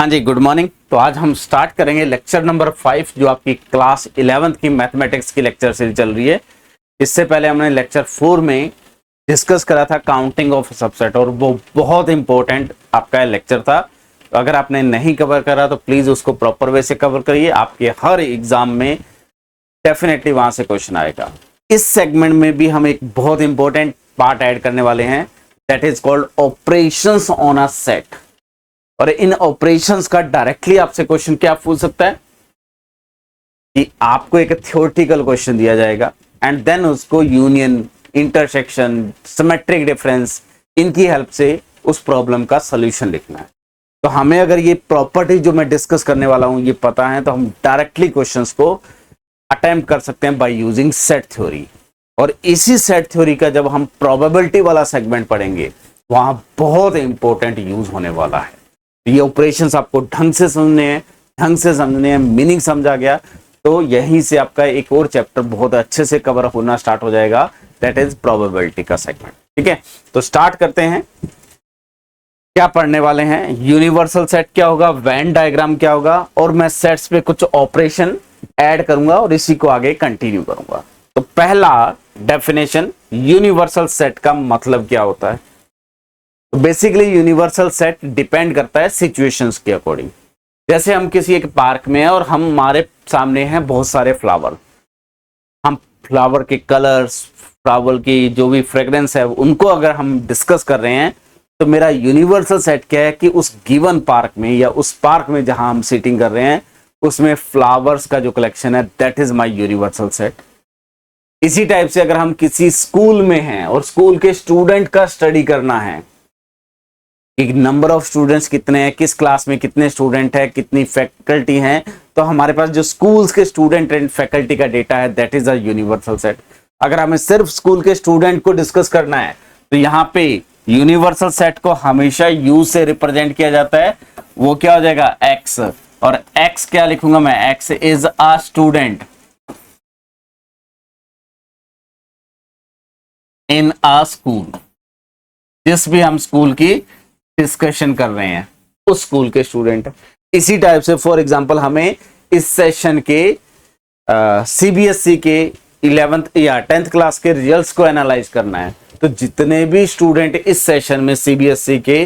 हाँ जी, good morning. तो आज हम स्टार्ट करेंगे लेक्चर नंबर 5 जो आपकी क्लास 11th की मैथमेटिक्स की लेक्चर सीरीज चल रही है। इससे पहले हमने लेक्चर 4 में डिस्कस करा था काउंटिंग ऑफ सबसेट और वो बहुत इंपॉर्टेंट आपका लेक्चर था। तो अगर आपने नहीं कवर करा तो प्लीज उसको प्रॉपर वे से कवर करिए, आपके हर एग्जाम में डेफिनेटली वहां से क्वेश्चन आएगा। इस सेगमेंट में भी हम एक बहुत इंपॉर्टेंट पार्ट ऐड करने वाले हैं, that is called operations on a set. और इन ऑपरेशंस का डायरेक्टली आपसे क्वेश्चन क्या पूछ सकता है कि आपको एक थ्योरेटिकल क्वेश्चन दिया जाएगा एंड देन उसको यूनियन, इंटरसेक्शन, सिमेट्रिक डिफरेंस, इनकी हेल्प से उस प्रॉब्लम का सॉल्यूशन लिखना है। तो हमें अगर ये प्रॉपर्टी जो मैं डिस्कस करने वाला हूं ये पता है तो हम डायरेक्टली क्वेश्चंस को अटेम्प्ट कर सकते हैं बाय यूजिंग सेट थ्योरी। और इसी सेट थ्योरी का जब हम प्रोबेबिलिटी वाला सेगमेंट पढ़ेंगे वहां बहुत इंपॉर्टेंट यूज होने वाला है। ये ऑपरेशंस आपको ढंग से समझने हैं, मीनिंग समझा गया तो यहीं से आपका एक और चैप्टर बहुत अच्छे से कवर होना स्टार्ट हो जाएगा, दैट इज प्रोबेबिलिटी का सेगमेंट। ठीक है, तो स्टार्ट करते हैं। क्या पढ़ने वाले हैं? यूनिवर्सल सेट क्या होगा, वेन डायग्राम क्या होगा, और मैं सेट्स पे कुछ ऑपरेशन ऐड करूंगा और इसी को आगे कंटिन्यू करूंगा। तो पहला डेफिनेशन, यूनिवर्सल सेट का मतलब क्या होता है? तो बेसिकली यूनिवर्सल सेट डिपेंड करता है सिचुएशंस के अकॉर्डिंग। जैसे हम किसी एक पार्क में हैं और हमारे सामने हैं बहुत सारे फ्लावर, हम फ्लावर के कलर्स, फ्लावर की जो भी फ्रेग्रेंस है उनको अगर हम डिस्कस कर रहे हैं तो मेरा यूनिवर्सल सेट क्या है कि उस गिवन पार्क में या उस पार्क में जहां हम सीटिंग कर रहे हैं उसमें फ्लावर्स का जो कलेक्शन है that is my universal set. इसी टाइप से अगर हम किसी स्कूल में हैं और स्कूल के स्टूडेंट का स्टडी करना है कि नंबर ऑफ स्टूडेंट्स कितने हैं, किस क्लास में कितने स्टूडेंट है, कितनी फैकल्टी हैं, तो हमारे पास जो स्कूल्स के स्टूडेंट एंड फैकल्टी का डेटा है that is a universal set. अगर हमें सिर्फ स्कूल के स्टूडेंट को डिस्कस करना है तो यहाँ पे यूनिवर्सल सेट को हमेशा यू से रिप्रेजेंट किया जाता है। वो क्या हो जाएगा, एक्स। और एक्स क्या लिखूंगा मैं, x is a student in a school. जिस भी हम स्कूल की डिस्कशन कर रहे हैं उस स्कूल के स्टूडेंट। इसी टाइप से फॉर एग्जांपल हमें इस सेशन के सीबीएसई के 11th या 10th क्लास के रिजल्ट्स को एनालाइज करना है तो जितने भी स्टूडेंट इस सेशन में सीबीएसई के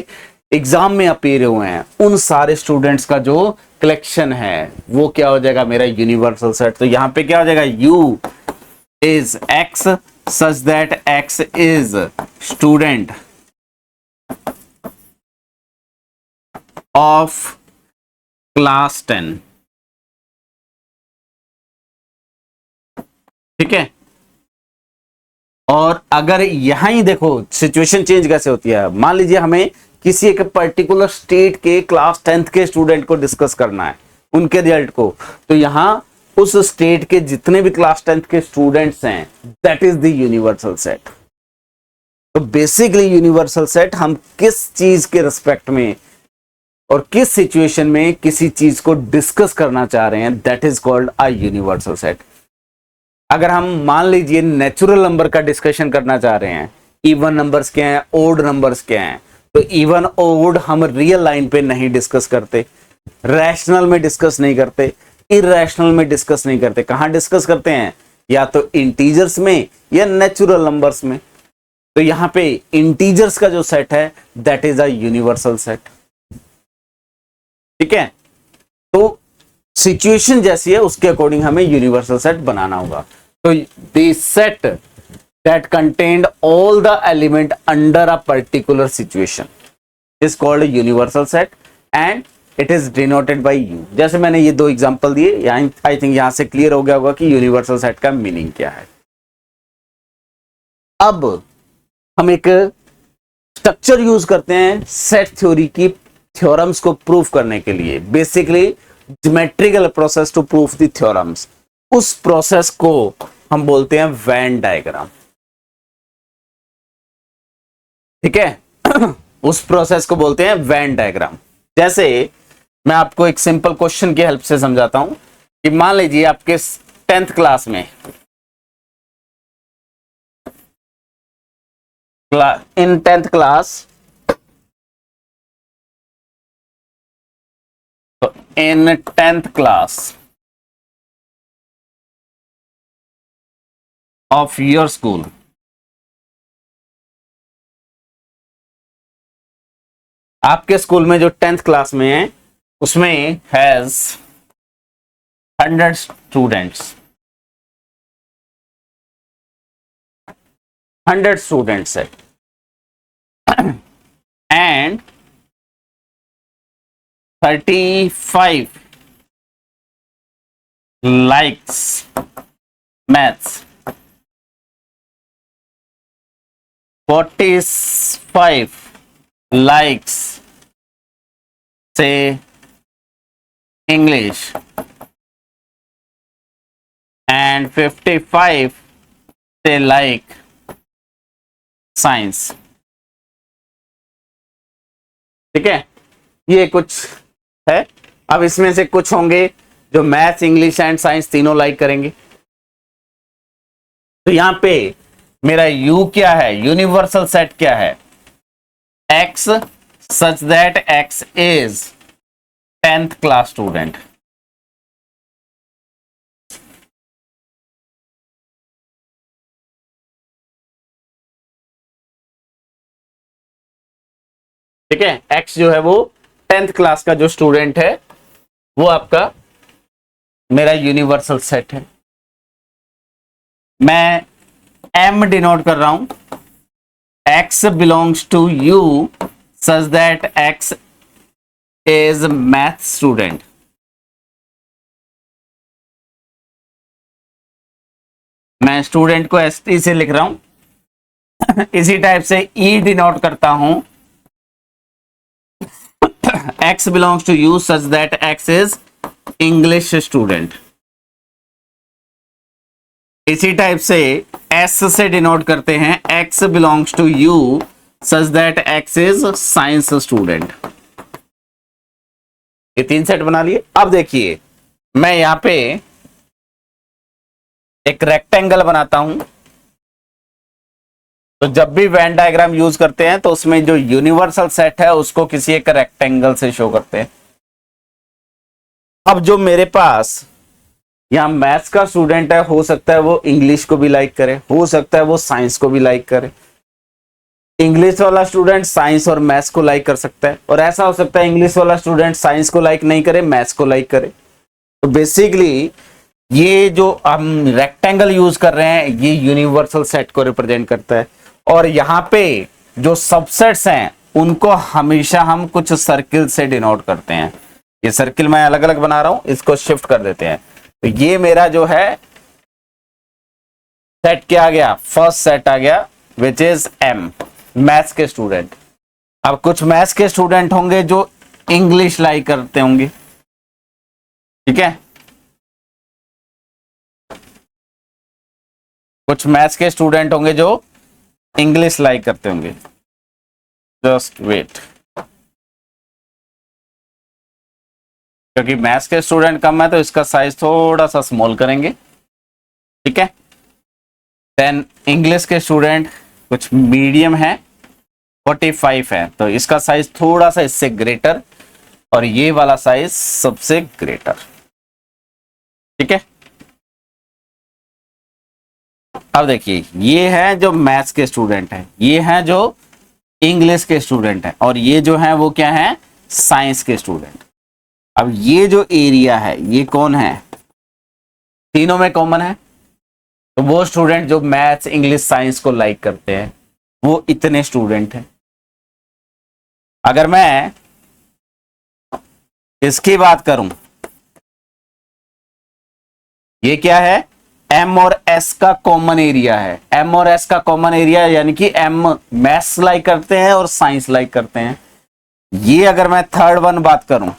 एग्जाम में अपीयर हुए हैं उन सारे स्टूडेंट्स का जो कलेक्शन है वो क्या हो जाएगा, मेरा यूनिवर्सल सेट। तो यहां पे क्या हो जाएगा, you is x such that x is student of class 10। ठीक है, और अगर यहां ही देखो सिचुएशन चेंज कैसे होती है, मान लीजिए हमें किसी एक पर्टिकुलर स्टेट के क्लास 10th के स्टूडेंट को डिस्कस करना है, उनके रिजल्ट को, तो यहां उस स्टेट के जितने भी क्लास 10th के स्टूडेंट्स हैं that is the universal set. तो बेसिकली यूनिवर्सल सेट हम किस चीज के रिस्पेक्ट में और किस सिचुएशन में किसी चीज को डिस्कस करना चाह रहे हैं that is called a universal set. अगर हम मान लीजिए नेचुरल नंबर का डिस्कशन करना चाह रहे हैं, इवन नंबर्स क्या हैं, ओड नंबर्स क्या हैं, तो इवन ओड हम रियल लाइन पे नहीं डिस्कस करते, रैशनल में डिस्कस नहीं करते, इरेशनल में डिस्कस नहीं करते। कहां डिस्कस करते हैं, या तो इंटीजर्स में या नेचुरल नंबर्स में। तो यहां पे इंटीजर्स का जो सेट है that is a universal set. ठीक है, तो सिचुएशन जैसी है उसके अकॉर्डिंग हमें यूनिवर्सल सेट बनाना होगा। तो the set that contained all the element under a particular situation is called universal set and it is denoted by you. जैसे मैंने ये दो एग्जांपल दिए, आई थिंक यहां से क्लियर हो गया होगा कि यूनिवर्सल सेट का मीनिंग क्या है। अब हम एक स्ट्रक्चर यूज करते हैं सेट थ्योरी की थ्योरम्स को प्रूफ करने के लिए, basically geometrical process to proof the theorems. उस प्रोसेस को हम बोलते हैं वेन डायग्राम। ठीक है उस प्रोसेस को बोलते हैं वेन डायग्राम। जैसे मैं आपको एक सिंपल क्वेश्चन की हेल्प से समझाता हूं कि मान लीजिए आपके 10th क्लास में इन 10th class in 10th class of your school, आपके स्कूल में जो 10th क्लास में है उसमें हैज 100 स्टूडेंट्स, 100 स्टूडेंट्स है and 35 likes maths, 45 likes say English and 55 say like science। ठीक है, ये कुछ है। अब इसमें से कुछ होंगे जो मैथ्स, इंग्लिश एंड साइंस तीनों लाइक करेंगे। तो यहां पे मेरा यू क्या है, यूनिवर्सल सेट क्या है, x such that x is 10th class student. ठीक है, एक्स जो है वो 10th क्लास का जो स्टूडेंट है वो आपका मेरा यूनिवर्सल सेट है। मैं एम डिनोट कर रहा हूं, x belongs to U such that x is math student. मैं स्टूडेंट को एस टी से लिख रहा हूं। इसी टाइप से ई डिनोट करता हूं, x belongs to U such that x is English student. इसी टाइप से एस से डिनोट करते हैं, x belongs to U such that x is science student. ये 3 सेट बना लिए। अब देखिए मैं यहां पे एक रेक्टेंगल बनाता हूं। तो जब भी वेन डायग्राम यूज करते हैं तो उसमें जो यूनिवर्सल सेट है उसको किसी एक रेक्टेंगल से शो करते हैं। अब जो मेरे पास यहां मैथ्स का स्टूडेंट है, हो सकता है वो इंग्लिश को भी लाइक करे, हो सकता है वो साइंस को भी लाइक करे। इंग्लिश वाला स्टूडेंट साइंस और मैथ्स को लाइक कर सकता है, और ऐसा हो सकता है इंग्लिश वाला स्टूडेंट साइंस को लाइक नहीं करे, मैथ्स को लाइक करे। तो बेसिकली ये जो हम रेक्टेंगल यूज कर रहे हैं ये यूनिवर्सल सेट को रिप्रेजेंट करता है। और यहाँ पे जो सबसेट्स हैं उनको हमेशा हम कुछ सर्किल से डिनोट करते हैं। ये सर्किल मैं अलग अलग बना रहा हूं, इसको शिफ्ट कर देते हैं। तो ये मेरा जो है सेट क्या आ गया, फर्स्ट सेट आ गया विच इज एम, मैथ्स के स्टूडेंट। अब कुछ मैथ्स के स्टूडेंट होंगे जो इंग्लिश लाइक करते होंगे। ठीक है, कुछ मैथ्स के स्टूडेंट होंगे जो इंग्लिश लाइक करते होंगे। जस्ट वेट, क्योंकि मैथ्स के स्टूडेंट कम है तो इसका साइज थोड़ा सा स्मॉल करेंगे। ठीक है, देन इंग्लिश के स्टूडेंट कुछ मीडियम है, 45 है, तो इसका साइज थोड़ा सा इससे ग्रेटर, और ये वाला साइज सबसे ग्रेटर। ठीक है, अब देखिए ये है जो मैथ्स के स्टूडेंट है, ये है जो इंग्लिश के स्टूडेंट है, और ये जो है वो क्या है, साइंस के स्टूडेंट। अब ये जो एरिया है ये कौन है, तीनों में कॉमन है। तो वो स्टूडेंट जो मैथ्स, इंग्लिश, साइंस को लाइक करते हैं वो इतने स्टूडेंट हैं। अगर मैं इसकी बात करूं, ये क्या है, एम और एस का कॉमन एरिया है। एम और एस का कॉमन एरिया यानी कि एम मैथ्स लाइक करते हैं और साइंस लाइक करते हैं। ये अगर मैं थर्ड वन बात करूं,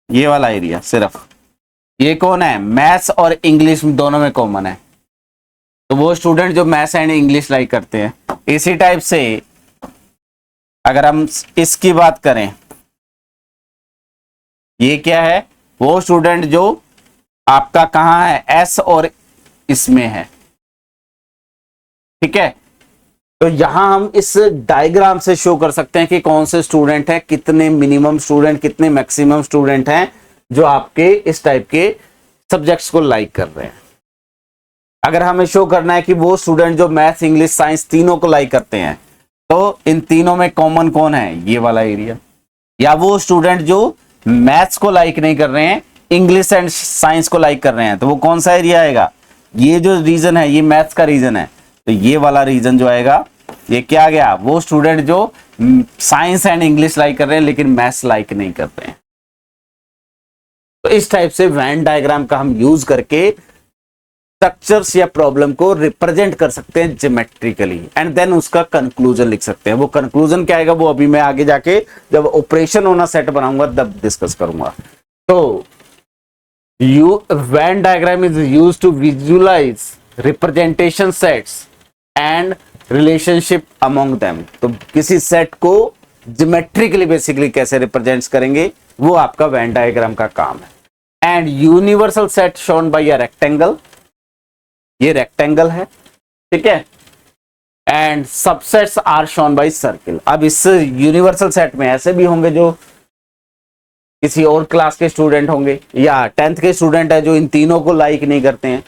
ये वाला एरिया सिर्फ ये कौन है, मैथ्स और इंग्लिश दोनों में कॉमन है। तो वो स्टूडेंट जो मैथ्स एंड इंग्लिश लाइक करते हैं। इसी टाइप से अगर हम इसकी बात करें, ये क्या है, वो स्टूडेंट जो आपका कहां है, एस और इसमें है। ठीक है, तो यहां हम इस डायग्राम से शो कर सकते हैं कि कौन से स्टूडेंट हैं, कितने मिनिमम स्टूडेंट, कितने मैक्सिमम स्टूडेंट हैं जो आपके इस टाइप के सब्जेक्ट्स को लाइक कर रहे हैं। अगर हमें शो करना है कि वो स्टूडेंट जो मैथ्स, इंग्लिश, साइंस तीनों को लाइक करते हैं, तो इन तीनों में कॉमन कौन है, ये वाला एरिया। या वो स्टूडेंट जो मैथ्स को लाइक नहीं कर रहे हैं, इंग्लिश एंड साइंस को लाइक कर रहे हैं, तो वो कौन सा एरिया आएगा, ये जो रीजन है ये मैथ्स का रीजन है, तो ये वाला रीजन जो आएगा ये क्या गया, वो स्टूडेंट जो साइंस एंड इंग्लिश लाइक कर रहे हैं लेकिन मैथ्स लाइक नहीं कर रहे हैं। तो इस टाइप से वेन डायग्राम का हम यूज करके स्ट्रक्चर्स या प्रॉब्लम को रिप्रेजेंट कर सकते हैं ज्योमेट्रिकली, एंड देन उसका कंक्लूजन लिख सकते हैं। वो कंक्लूजन क्या आएगा वो अभी मैं आगे जाके जब ऑपरेशन होना सेट बनाऊंगा तब डिस्कस करूंगा। तो Venn diagram is used to visualise representation sets and relationship among them. तो किसी सेट को ज्योमेट्रिकली बेसिकली कैसे रिप्रेजेंट करेंगे वो आपका वेन डायग्राम का काम है। And universal set shown by a rectangle, ये रेक्टेंगल है, ठीक है, and subsets are shown by circle. अब इस यूनिवर्सल सेट में ऐसे भी होंगे जो किसी और क्लास के स्टूडेंट होंगे, या 10th के स्टूडेंट है जो इन तीनों को लाइक नहीं करते हैं,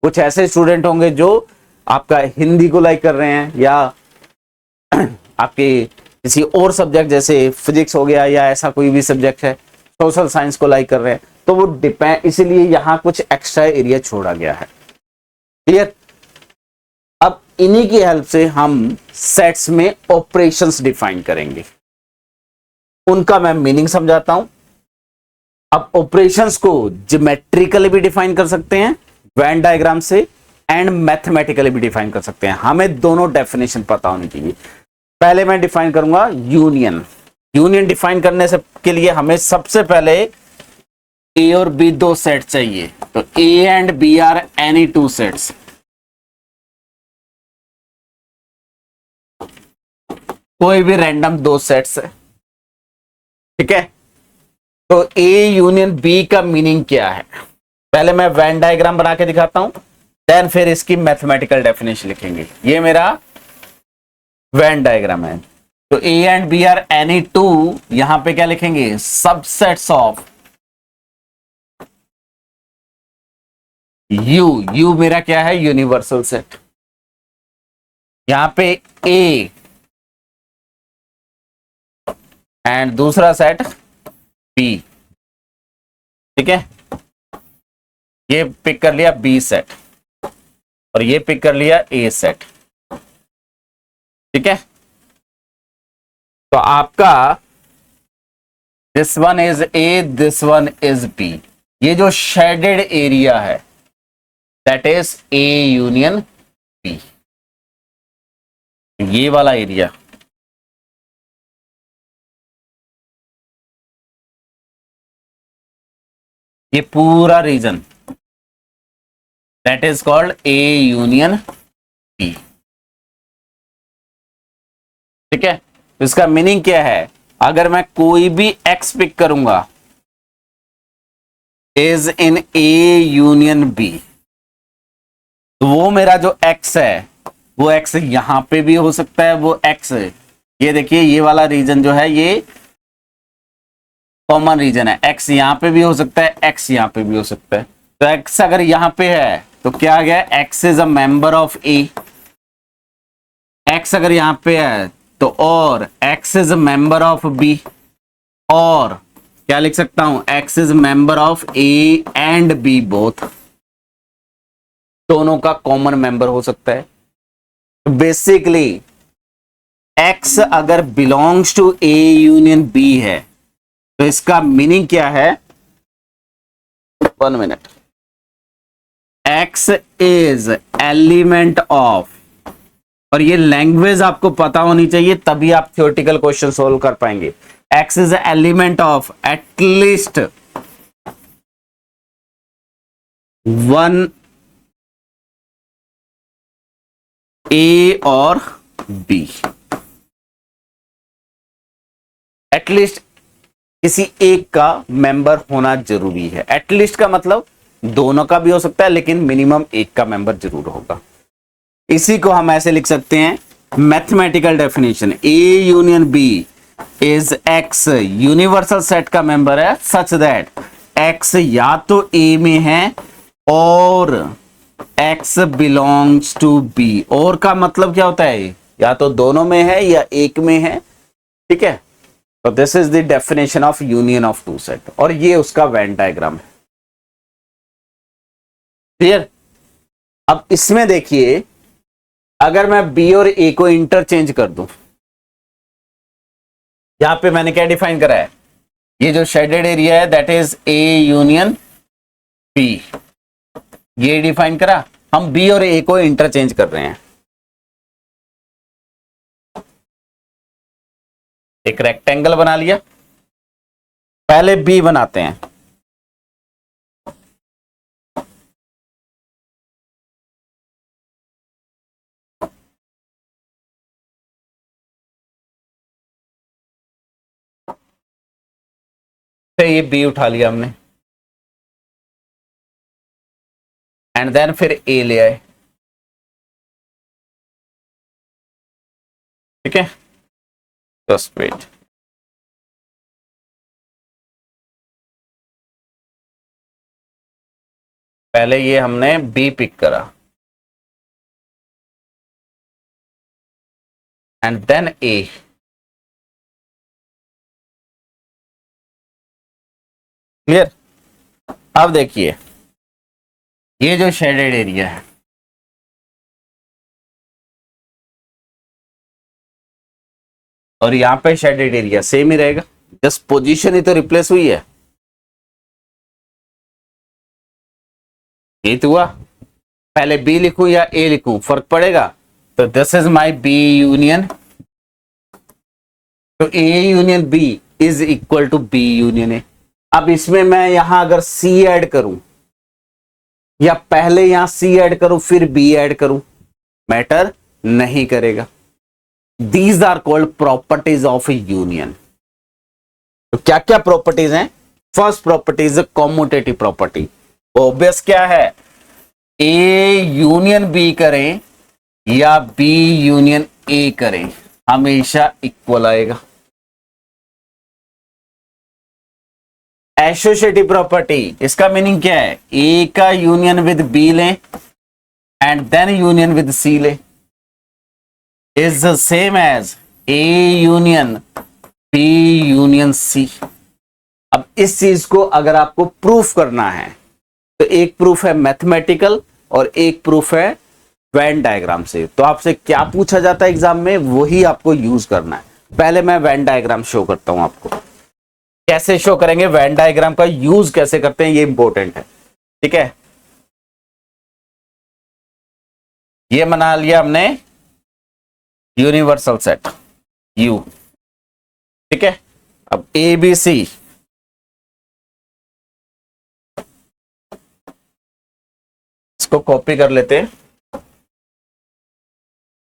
कुछ ऐसे स्टूडेंट होंगे जो आपका हिंदी को लाइक कर रहे हैं, या आपके किसी और सब्जेक्ट जैसे फिजिक्स हो गया या ऐसा कोई भी सब्जेक्ट है, सोशल साइंस को लाइक कर रहे हैं, तो वो डिपेंड, इसीलिए यहां कुछ एक्स्ट्रा एरिया छोड़ा गया है। क्लियर। अब इन्हीं की हेल्प से हम सेट्स में ऑपरेशंस डिफाइन करेंगे, उनका मैं मीनिंग समझाता हूं। अब ऑपरेशंस को ज्योमेट्रिकली भी डिफाइन कर सकते हैं वेन डायग्राम से, एंड मैथमेटिकली भी डिफाइन कर सकते हैं। हमें दोनों डेफिनेशन पता होनी चाहिए। पहले मैं डिफाइन करूंगा यूनियन। यूनियन डिफाइन करने से के लिए हमें सबसे पहले ए और बी दो सेट चाहिए। तो A and B are any two sets. कोई भी रैंडम दो सेट्स है, ठीक है। तो ए यूनियन बी का मीनिंग क्या है, पहले मैं वेन डायग्राम बना के दिखाता हूं, देन फिर इसकी मैथमेटिकल डेफिनेशन लिखेंगे। ये मेरा वेन डायग्राम है। तो A and B are any two, यहां पे क्या लिखेंगे, सबसेट्स ऑफ यू। यू मेरा क्या है, यूनिवर्सल सेट। यहां पे ए एंड दूसरा सेट बी, ठीक है। ये पिक कर लिया बी सेट और ये पिक कर लिया ए सेट, ठीक है। तो आपका this one is A, this one is B. ये जो शेडेड एरिया है that is A union B, ये वाला एरिया। ये पूरा region that is called A union B, ठीक है। इसका मीनिंग क्या है, अगर मैं कोई भी एक्स पिक करूंगा is in A union B, तो वो मेरा जो एक्स है वो एक्स यहां पे भी हो सकता है, वो एक्स, ये देखिए ये वाला रीजन जो है ये कॉमन रीजन है, एक्स यहां पे भी हो सकता है, एक्स यहां पे भी हो सकता है। तो एक्स अगर यहां पे है तो क्या आ गया, x is a member of A. X अगर यहां पे है तो और x is a member of B, और क्या लिख सकता हूं, x is member of A and B both, दोनों का कॉमन मेंबर हो सकता है। बेसिकली एक्स अगर belongs to A union B है तो इसका मीनिंग क्या है, 1 minute, x is element of, और ये लैंग्वेज आपको पता होनी चाहिए तभी आप थ्योरेटिकल क्वेश्चन सोल्व कर पाएंगे। X is element of at least 1 ए और बी। एटलीस्ट किसी एक का मेंबर होना जरूरी है। एटलीस्ट का मतलब दोनों का भी हो सकता है लेकिन मिनिमम एक का मेंबर जरूर होगा। इसी को हम ऐसे लिख सकते हैं mathematical definition A union B is x universal set का मेंबर है सच दैट एक्स या तो ए में है और एक्स बिलोंग्स टू बी। और का मतलब क्या होता है, या तो दोनों में है या एक में है, ठीक है। तो this is the definition of union of two set, और ये उसका वेन डायग्राम है। क्लियर। अब इसमें देखिए, अगर मैं बी और ए को इंटरचेंज कर दूं, यहां पे मैंने क्या डिफाइन करा है, ये जो शेडेड एरिया है that is A union B, ये डिफाइन करा। हम बी और ए को इंटरचेंज कर रहे हैं। एक रेक्टेंगल बना लिया, पहले बी बनाते हैं। तो ये बी उठा लिया हमने, एंड देन फिर ए ले आए, ठीक है। जस्ट वेट, पहले ये हमने बी पिक करा एंड देन ए। क्लियर। अब देखिए, ये जो शेडेड एरिया है, और यहां पे शेडेड एरिया सेम ही रहेगा, जस्ट पोजीशन ही तो रिप्लेस हुई है। ये तो हुआ, पहले बी लिखूं या ए लिखूं फर्क पड़ेगा। तो this is my B union, तो A union B is equal to B union A. अब इसमें मैं यहां अगर सी ऐड करूं, या पहले यहां सी ऐड करूं फिर बी ऐड करूं, मैटर नहीं करेगा। These are called properties of union. तो क्या क्या प्रॉपर्टीज हैं? First property is commutative property. Obvious क्या है, ए यूनियन बी करें या बी यूनियन ए करें, हमेशा इक्वल आएगा। एसोसिएटिव प्रॉपर्टी, इसका मीनिंग क्या है, ए का यूनियन विद बी लें and then union with C लें, is the same as A union B union C. अब इस चीज को अगर आपको प्रूफ करना है, तो एक प्रूफ है मैथमेटिकल और एक प्रूफ है वेन डायग्राम से। तो आपसे क्या पूछा जाता है एग्जाम में, वही आपको यूज करना है। पहले मैं वेन डायग्राम शो करता हूं आपको, कैसे शो करेंगे, वेन डायग्राम का यूज कैसे करते हैं, ये इंपॉर्टेंट है, ठीक है। ये बना लिया हमने यूनिवर्सल सेट यू, ठीक है। अब ए बी सी, इसको कॉपी कर लेते हैं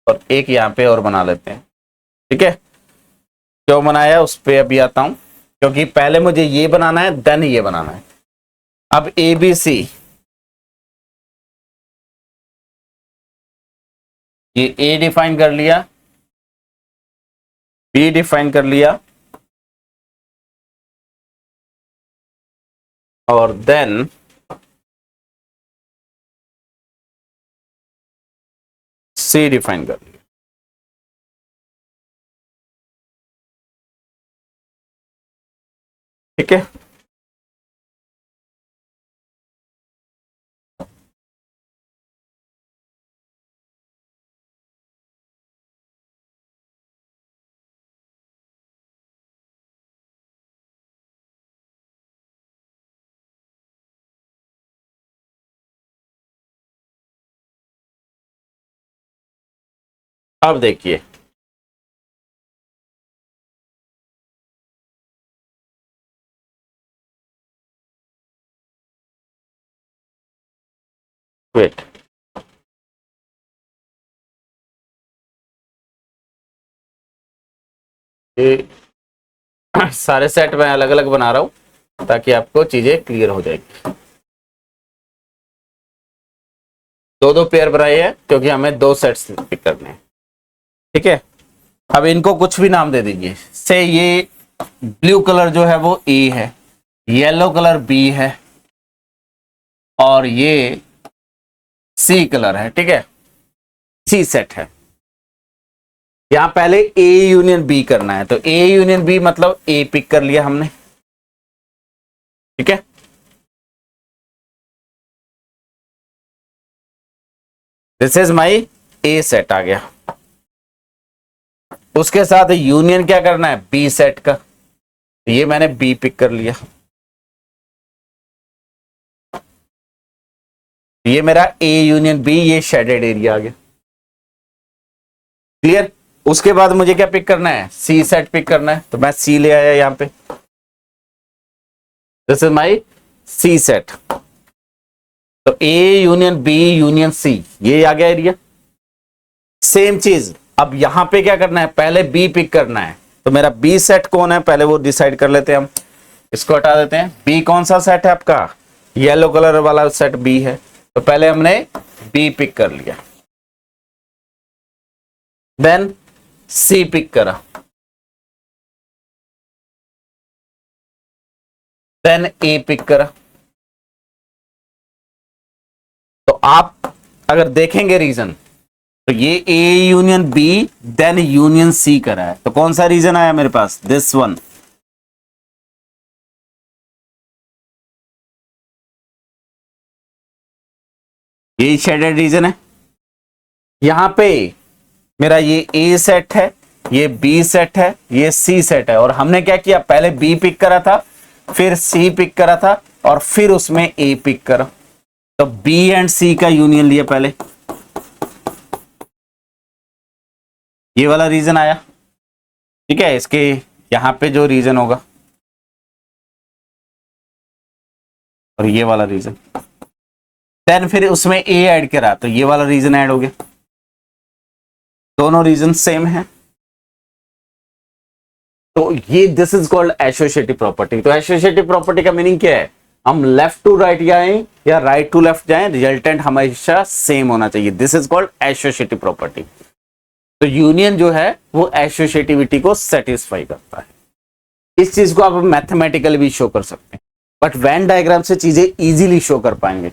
और एक यहां पे और बना लेते हैं, ठीक है। क्यों बनाया उस पे अभी आता हूं, क्योंकि पहले मुझे ये बनाना है देन ये बनाना है। अब ए बी सी, ये ए डिफाइन कर लिया, बी डिफाइन कर लिया, और देन सी डिफाइन कर लिया, ठीक है। अब देखिए, वेट, ये सारे सेट मैं अलग अलग बना रहा हूं ताकि आपको चीजें क्लियर हो जाएगी। दो दो पेयर बनाए हैं क्योंकि हमें दो सेट्स पिक करने हैं, ठीक है। अब इनको कुछ भी नाम दे दीजिए, से ये ब्लू कलर जो है वो ए है, येलो कलर बी है और ये सी कलर है, ठीक है, सी सेट है। यहां पहले ए यूनियन बी करना है, तो ए यूनियन बी मतलब ए पिक कर लिया हमने, ठीक है। This is my A set आ गया। उसके साथ यूनियन क्या करना है, बी सेट का, ये मैंने बी पिक कर लिया, ये मेरा ए यूनियन बी, ये शेडेड एरिया आ गया, क्लियर। उसके बाद मुझे क्या पिक करना है, सी सेट पिक करना है, तो मैं सी ले आया यहां पे, this is my C set. तो A union B union C, ये आ गया एरिया। सेम चीज अब यहां पे क्या करना है, पहले बी पिक करना है, तो मेरा बी सेट कौन है पहले वो डिसाइड कर लेते हैं हम, इसको हटा देते हैं। बी कौन सा सेट है आपका, येलो कलर वाला सेट बी है, तो पहले हमने बी पिक कर लिया, देन सी पिक करा, देन ए पिक करा। तो आप अगर देखेंगे रीजन, तो ये A union B then union C करा है, तो कौन सा रीजन आया मेरे पास, दिस वन। ये शेडेड रीजन है। यहां पे मेरा ये ए सेट है, ये बी सेट है, ये सी सेट है, और हमने क्या किया, पहले बी पिक करा था, फिर सी पिक करा था, और फिर उसमें ए पिक करा, तो बी एंड सी का यूनियन लिया पहले, ये वाला रीजन आया, ठीक है। इसके यहां पे जो रीजन होगा और ये वाला रीजन, देन फिर उसमें ए ऐड करा, तो ये वाला रीजन ऐड हो गया, दोनों रीजन सेम है। तो ये this is called associative property. तो एसोसिएटिव प्रॉपर्टी का मीनिंग क्या है, हम लेफ्ट टू राइट जाएं या राइट टू लेफ्ट जाएं, रिजल्टेंट हमेशा सेम होना चाहिए, this is called associative property. तो यूनियन जो है वो एसोसिएटिविटी को सेटिस्फाई करता है। इस चीज को आप मैथमेटिकली भी शो कर सकते हैं, बट वेन डायग्राम से चीजें इजीली शो कर पाएंगे।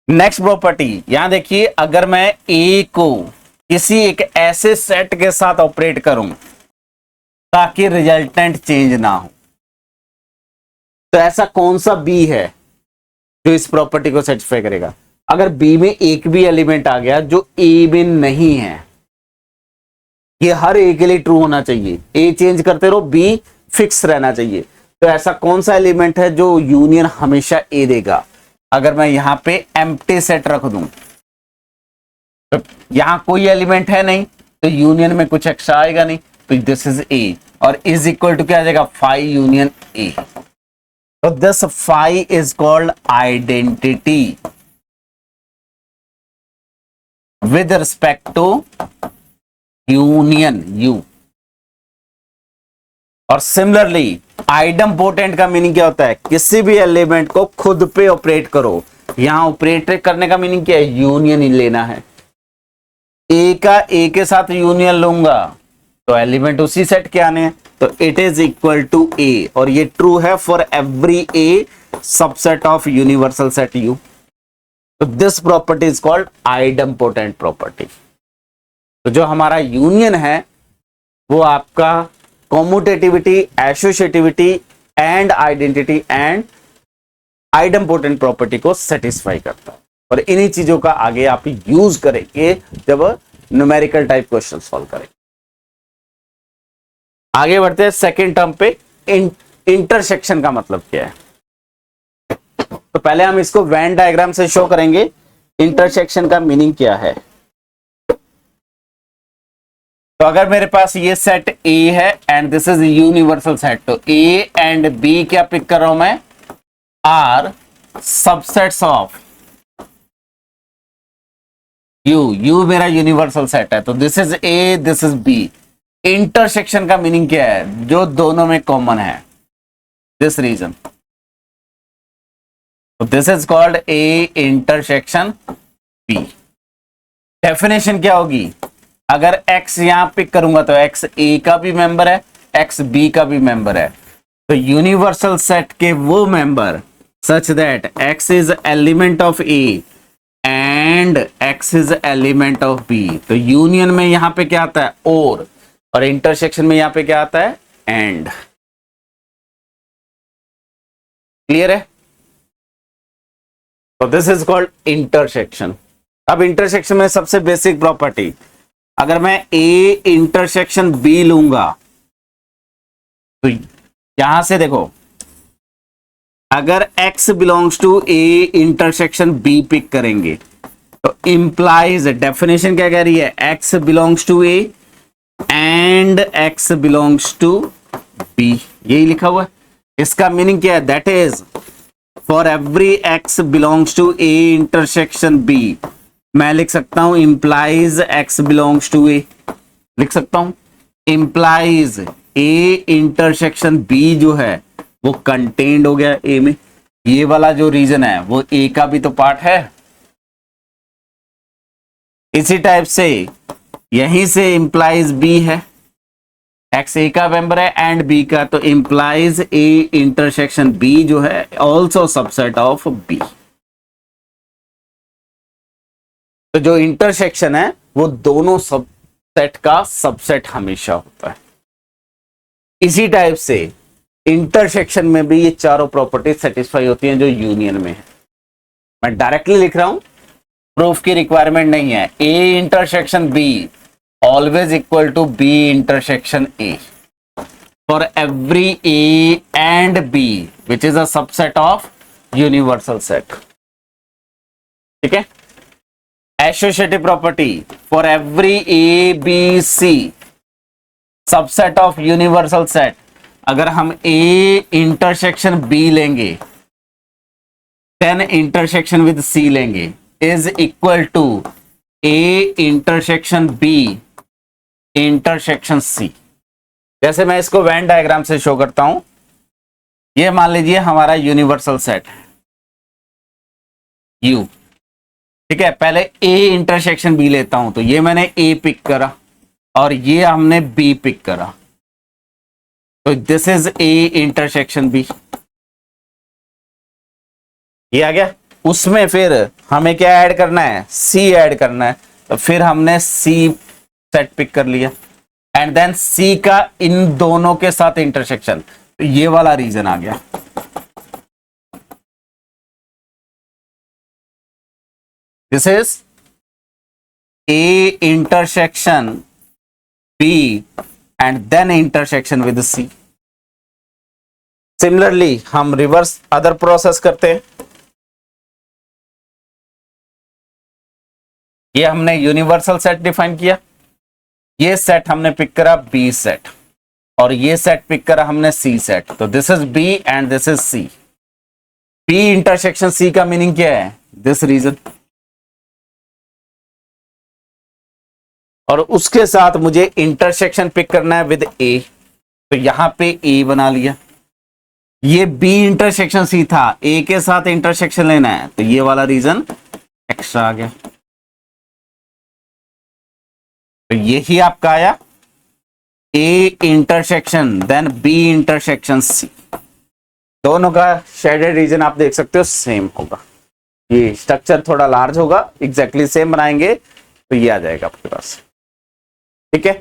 नेक्स्ट प्रॉपर्टी यहां देखिए, अगर मैं ए को किसी एक ऐसे सेट के साथ ऑपरेट करूं ताकि रिजल्टेंट चेंज ना हो, तो ऐसा कौन सा बी है जो इस प्रॉपर्टी को सेटिस्फाई करेगा। अगर बी में एक भी एलिमेंट आ गया जो ए में नहीं है, ये हर ए के लिए ट्रू होना चाहिए, ए चेंज करते रहो बी फिक्स रहना चाहिए, तो ऐसा कौन सा एलिमेंट है जो यूनियन हमेशा ए देगा। अगर मैं यहां पे एम्प्टी सेट रख दूं, तो यहां कोई एलिमेंट है नहीं, तो यूनियन में कुछ एक्स्ट्रा आएगा नहीं, तो दिस इज ए, और इज इक्वल टू क्या आ जाएगा, फाई यूनियन ए। तो this phi is called identity with respect to union U. और सिमिलरली आइडम्पोटेंट का मीनिंग क्या होता है, किसी भी एलिमेंट को खुद पे ऑपरेट करो। यहां ऑपरेट करने का मीनिंग क्या है, यूनियन ही लेना है। ए का ए के साथ यूनियन लूंगा तो एलिमेंट उसी सेट के आने हैं, तो it is equal to A, और ये ट्रू है for every A subset of universal set U. तो this property is called idempotent property. तो जो हमारा यूनियन है वो आपका commutativity, associativity and identity and idempotent property को सेटिस्फाई करता है, और इन्हीं चीजों का आगे आप यूज करेंगे जब न्यूमेरिकल टाइप क्वेश्चन सॉल्व करेंगे। आगे बढ़ते हैं सेकेंड टर्म पे, इंटरसेक्शन का मतलब क्या है। तो पहले हम इसको वेन डायग्राम से शो करेंगे, इंटरसेक्शन का मीनिंग क्या है। तो अगर मेरे पास ये सेट ए है and this is universal set, तो ए एंड बी क्या पिक कर रहा हूं मैं, are subsets of U. U मेरा यूनिवर्सल सेट है, तो this is A, this is B. Intersection का मीनिंग क्या है, जो दोनों में कॉमन है, दिस रीजन। तो this is called A intersection B. Definition क्या होगी, अगर x यहां पिक करूंगा तो x a का भी मेंबर है, x b का भी मेंबर है। तो यूनिवर्सल सेट के वो member such that x is element of a and x is element of b। तो यूनियन में यहां पे क्या आता है और इंटरसेक्शन में यहां पे क्या आता है एंड। क्लियर है? तो दिस इज कॉल्ड इंटरसेक्शन। अब इंटरसेक्शन में सबसे बेसिक प्रॉपर्टी, अगर मैं ए इंटरसेक्शन बी लूंगा तो यहां से देखो, अगर x belongs to A intersection B pick करेंगे तो इंप्लाइज, डेफिनेशन क्या कह रही है, x belongs to A and x belongs to B, यही लिखा हुआ है। इसका मीनिंग क्या है, that is for every x belongs to A intersection B, मैं लिख सकता हूं implies x belongs to A, लिख सकता हूं इंप्लाइज ए इंटरसेक्शन b जो है वो कंटेन्ड हो गया ए में। ये वाला जो रीजन है वो ए का भी तो पार्ट है। इसी टाइप से यहीं से इंप्लाइज बी है, एक्स ए का मेंबर है एंड बी का, तो इंप्लाइज ए इंटरसेक्शन बी जो है ऑल्सो सबसेट ऑफ बी। तो जो इंटरसेक्शन है वो दोनों सबसेट का सबसेट हमेशा होता है। इसी टाइप से इंटरसेक्शन में भी ये चारों प्रॉपर्टीज सेटिस्फाई होती हैं जो यूनियन में है। मैं डायरेक्टली लिख रहा हूं, प्रूफ की रिक्वायरमेंट नहीं है। A intersection B always equal to B intersection A for every A and B which is a subset of universal set। ठीक है? Associative property for every A B C subset of universal set, अगर हम A intersection B लेंगे 10 intersection with C लेंगे is equal to A intersection B intersection C. जैसे मैं इसको Venn diagram से शो करता हूं, ये मान लीजिए हमारा यूनिवर्सल सेट है यू, ठीक है। पहले ए इंटरसेक्शन बी लेता हूं, तो ये मैंने ए पिक करा और ये हमने बी पिक करा, तो this is A intersection B, ये आ गया। उसमें फिर हमें क्या ऐड करना है, सी ऐड करना है, तो फिर हमने सी सेट पिक कर लिया एंड देन सी का इन दोनों के साथ इंटरसेक्शन, तो ये वाला रीजन आ गया। This is A intersection B and then intersection with C. Similarly हम रिवर्स अदर प्रोसेस करते हैं। ये हमने यूनिवर्सल सेट डिफाइन किया, ये सेट हमने पिक करा बी सेट और ये सेट पिक करा हमने सी सेट, तो this is B and this is C. B intersection C का मीनिंग क्या है, दिस रीजन, और उसके साथ मुझे इंटरसेक्शन पिक करना है विद ए, तो यहां पे ए बना लिया। ये बी इंटरसेक्शन सी था, ए के साथ इंटरसेक्शन लेना है, तो ये वाला रीजन एक्स्ट्रा आ गया। तो यही आपका आया A intersection then B intersection C. दोनों का शेडेड रीजन आप देख सकते हो सेम होगा। ये स्ट्रक्चर थोड़ा लार्ज होगा, एग्जैक्टली सेम बनाएंगे तो ये आ जाएगा आपके पास। ठीक है,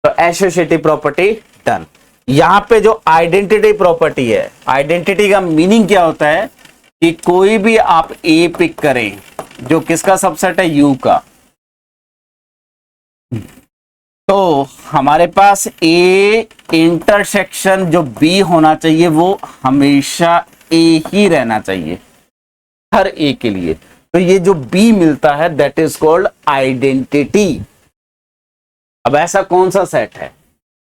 तो एसोसिएटिव प्रॉपर्टी डन। यहां पे जो आइडेंटिटी प्रॉपर्टी है, आइडेंटिटी का मीनिंग क्या होता है कि कोई भी आप ए पिक करें जो किसका सबसेट है, यू का, तो हमारे पास ए इंटरसेक्शन जो बी होना चाहिए वो हमेशा ए ही रहना चाहिए हर ए के लिए। तो ये जो बी मिलता है दैट इज कॉल्ड आइडेंटिटी। अब ऐसा कौन सा सेट है,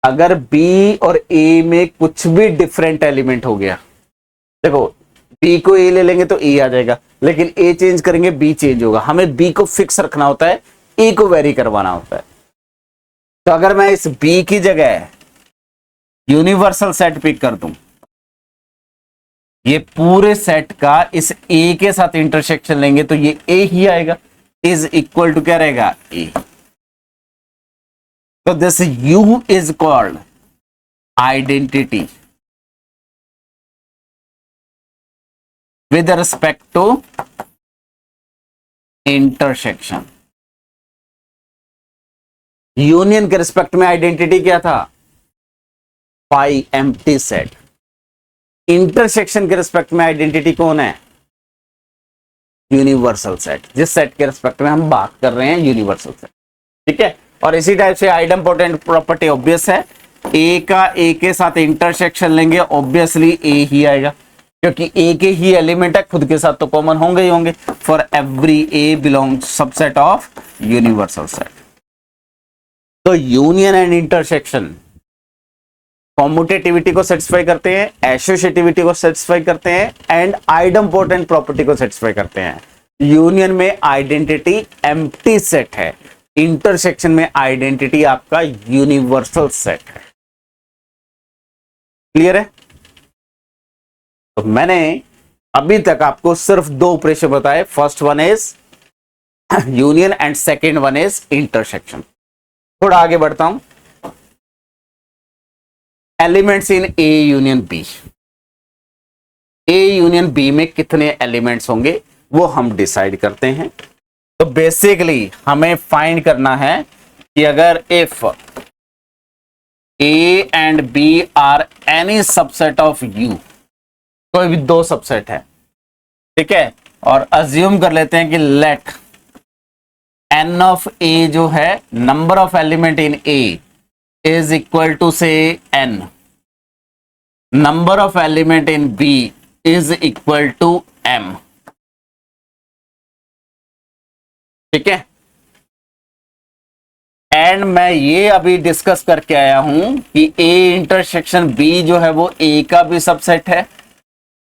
अगर बी और ए में कुछ भी डिफरेंट एलिमेंट हो गया, देखो बी को ए ले लेंगे तो ए आ जाएगा, लेकिन ए चेंज करेंगे बी चेंज होगा। हमें बी को फिक्स रखना होता है, ए को वेरी करवाना होता है। तो अगर मैं इस बी की जगह यूनिवर्सल सेट पिक कर दूं, ये पूरे सेट का इस ए के साथ इंटरसेक्शन लेंगे तो ये ए ही आएगा, इज इक्वल टू क्या रहेगा, ए। तो this U is called identity with respect to intersection. Union के रिस्पेक्ट में आइडेंटिटी क्या था? Pi empty set. इंटरसेक्शन के रिस्पेक्ट में आइडेंटिटी कौन है? Universal set. जिस सेट के रिस्पेक्ट में हम बात कर रहे हैं यूनिवर्सल सेट, ठीक है। और इसी टाइप से आइडेंपोटेंट प्रॉपर्टी ऑब्वियस है, ए का ए के साथ इंटरसेक्शन लेंगे ऑब्वियसली ए ही आएगा, क्योंकि ए के ही एलिमेंट है, खुद के साथ तो कॉमन होंगे ही होंगे। For every A belongs subset of universal set. तो यूनियन एंड इंटरसेक्शन कॉम्यूटेटिविटी को सेटिस्फाई करते हैं, एसोसिएटिविटी को सेटिस्फाई करते हैं एंड आइडेंपोटेंट प्रॉपर्टी को सेटिस्फाई करते हैं। यूनियन में आइडेंटिटी एम्प्टी सेट है, इंटरसेक्शन में आइडेंटिटी आपका यूनिवर्सल सेट है। क्लियर है? तो मैंने अभी तक आपको सिर्फ दो ऑपरेशन बताए, first one is union and second one is intersection. थोड़ा आगे बढ़ता हूं। Elements in A union B. A union B में कितने एलिमेंट्स होंगे वो हम डिसाइड करते हैं। तो बेसिकली हमें फाइंड करना है कि अगर if A and B are any subset of U, कोई भी दो सबसेट है, ठीक है, और अज्यूम कर लेते हैं कि लेट एन ऑफ ए जो है, number of element in A is equal to say n, number of element in B is equal to m, ठीक है। एंड मैं ये अभी डिस्कस करके आया हूं कि A इंटरसेक्शन B जो है वो A का भी सबसेट है,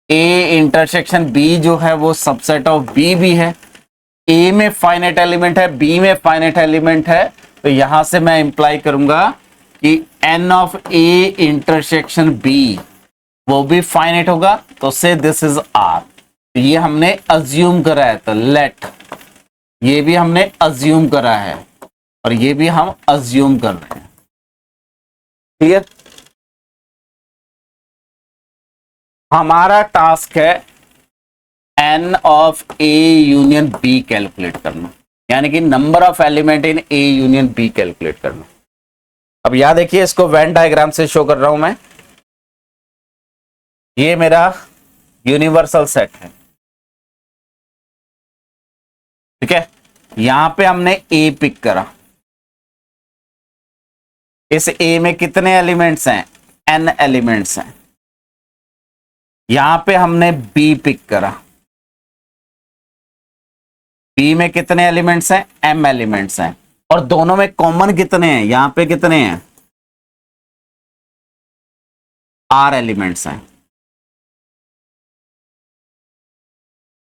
A इंटरसेक्शन B जो है वो सबसेट ऑफ B भी है। A में फाइनाइट एलिमेंट है, B में फाइनाइट एलिमेंट है, तो यहां से मैं इंप्लाई करूंगा कि n of A intersection B वो भी फाइनाइट होगा, तो से दिस इज R। ये हमने अज्यूम करा है, तो लेट, ये भी हमने अज्यूम करा है और ये भी हम अज्यूम कर रहे हैं। क्लियर? हमारा टास्क है n of A union B calculate करना, यानी कि number of element in A union B calculate करना। अब यहां देखिए, इसको वेन डायग्राम से शो कर रहा हूं मैं। ये मेरा यूनिवर्सल सेट है, ठीक है। यहां पे हमने ए पिक करा, इस ए में कितने एलिमेंट्स हैं? एन एलिमेंट्स हैं। यहां पे हमने बी पिक करा, बी में कितने एलिमेंट्स हैं? एम एलिमेंट्स हैं। और दोनों में कॉमन कितने हैं? यहां पे कितने हैं? आर एलिमेंट्स हैं।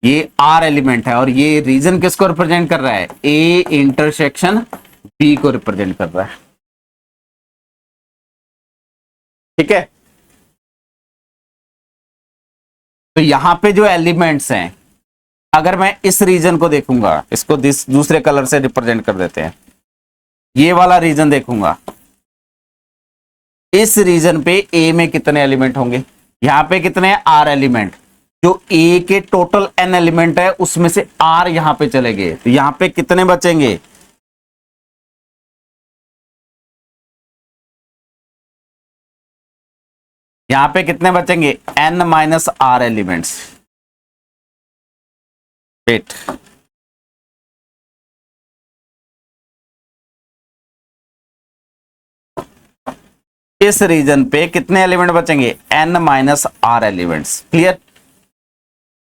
ये आर एलिमेंट है और ये रीजन किसको रिप्रेजेंट कर रहा है? ए इंटरसेक्शन बी को रिप्रेजेंट कर रहा है, ठीक है। तो यहां पे जो एलिमेंट्स हैं, अगर मैं इस रीजन को देखूंगा, इसको दूसरे कलर से रिप्रेजेंट कर देते हैं, ये वाला रीजन देखूंगा, इस रीजन पे ए में कितने एलिमेंट होंगे? यहां पे कितने हैं? R element. जो ए के टोटल एन एलिमेंट है उसमें से आर यहां पे चले गए, तो यहां पे कितने बचेंगे? यहां पे कितने बचेंगे? N minus r elements. Wait, इस रीजन पे कितने एलिमेंट बचेंगे? N minus r elements. Clear?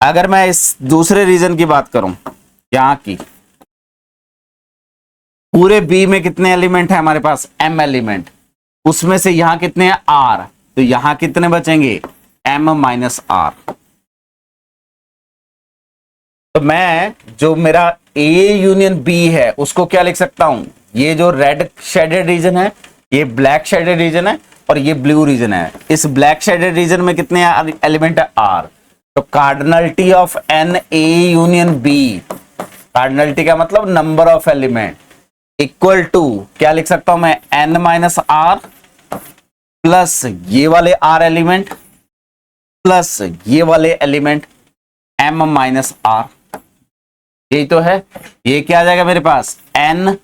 अगर मैं इस दूसरे रीजन की बात करूं, यहां की, पूरे बी में कितने एलिमेंट है हमारे पास? M element. उसमें से यहां कितने हैं? आर, तो यहां कितने बचेंगे? M minus r. तो मैं जो मेरा ए यूनियन बी है उसको क्या लिख सकता हूं? ये जो रेड शेडेड रीजन है, ये ब्लैक शेडेड रीजन है और ये ब्लू रीजन है। इस ब्लैक शेडेड रीजन में कितने एलिमेंट है? आर। तो cardinality of n A union B, cardinality का मतलब number of element. Equal to क्या लिख सकता हूं मैं, n माइनस आर प्लस ये वाले r एलिमेंट प्लस ये वाले एलिमेंट m माइनस आर, यही तो है। ये क्या आ जाएगा मेरे पास, n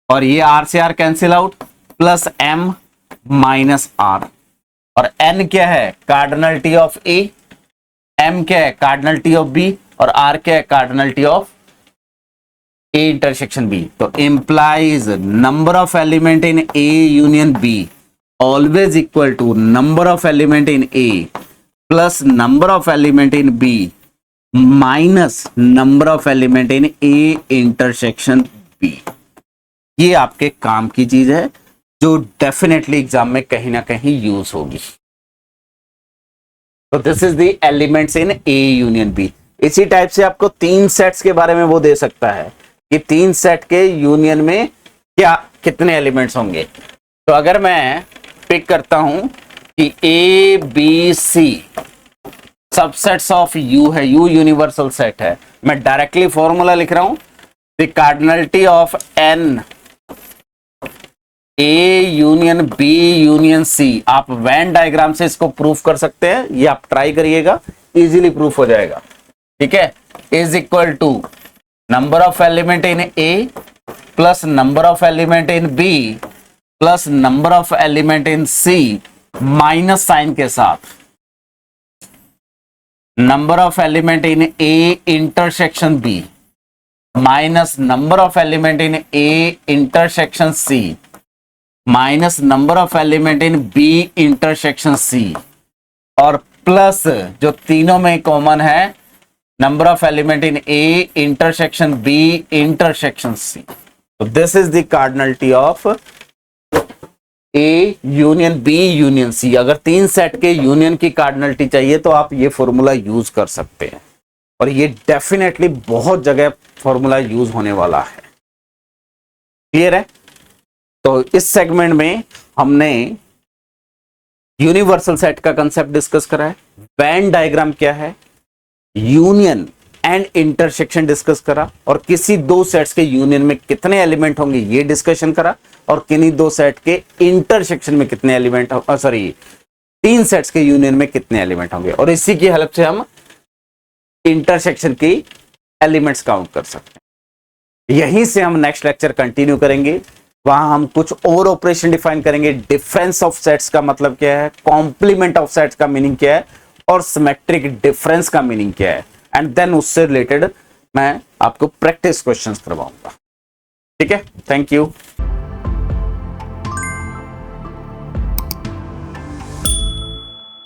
और ये r से r cancel out plus m minus r, और n क्या है, कार्डिनलिटी ऑफ a, m क्या है, कार्डिनलिटी ऑफ b, और r क्या है, cardinality of a intersection b। तो implies number of element in a union b always equal to number of element in a plus number of element in b minus number of element in a intersection b। ये आपके काम की चीज है जो definitely exam में कहीं ना कहीं यूज होगी। तो this is the elements in A union B। इसी टाइप से आपको 3 सेट्स के बारे में वो दे सकता है कि 3 सेट के यूनियन में क्या कितने एलिमेंट्स होंगे। तो अगर मैं पिक करता हूं कि A B C subsets of U है, U यूनिवर्सल सेट है, मैं डायरेक्टली फॉर्मूला लिख रहा हूं, the cardinality of N A union B union C। आप वेन डायग्राम से इसको प्रूफ कर सकते हैं, ये आप ट्राई करिएगा, इजीली प्रूफ हो जाएगा। ठीक है, is equal to number of element in A plus number of element in B plus number of element in C minus sign के साथ number of element in A intersection B minus number of element in A intersection C minus number of element in B intersection C, और plus जो तीनों में common है number of element in A intersection B intersection C। तो this is the cardinality of A union B union C। अगर 3 set के union की cardinality चाहिए तो आप ये फॉर्मूला यूज कर सकते हैं, और ये डेफिनेटली बहुत जगह फॉर्मूला यूज होने वाला है। क्लियर है? तो इस सेगमेंट में हमने यूनिवर्सल सेट का कंसेप्ट डिस्कस करा है, वेन डायग्राम क्या है, यूनियन एंड इंटरसेक्शन डिस्कस करा, और किसी 2 सेट्स के यूनियन में कितने एलिमेंट होंगे ये डिस्कशन करा, और किन्हीं 2 सेट के इंटरसेक्शन में कितने एलिमेंट, सॉरी 3 सेट्स के यूनियन में कितने एलिमेंट होंगे, और इसी की हेल्प से हम इंटरसेक्शन की एलिमेंट्स काउंट कर सकते हैं। यहीं से हम नेक्स्ट लेक्चर कंटिन्यू करेंगे, वहां हम कुछ और ऑपरेशन डिफाइन करेंगे। डिफरेंस ऑफ सेट्स का मतलब क्या है, कॉम्प्लीमेंट ऑफ सेट्स का मीनिंग क्या है, और सिमेट्रिक डिफरेंस का मीनिंग क्या है, एंड देन उससे रिलेटेड मैं आपको प्रैक्टिस क्वेश्चंस करवाऊंगा। ठीक है, थैंक यू।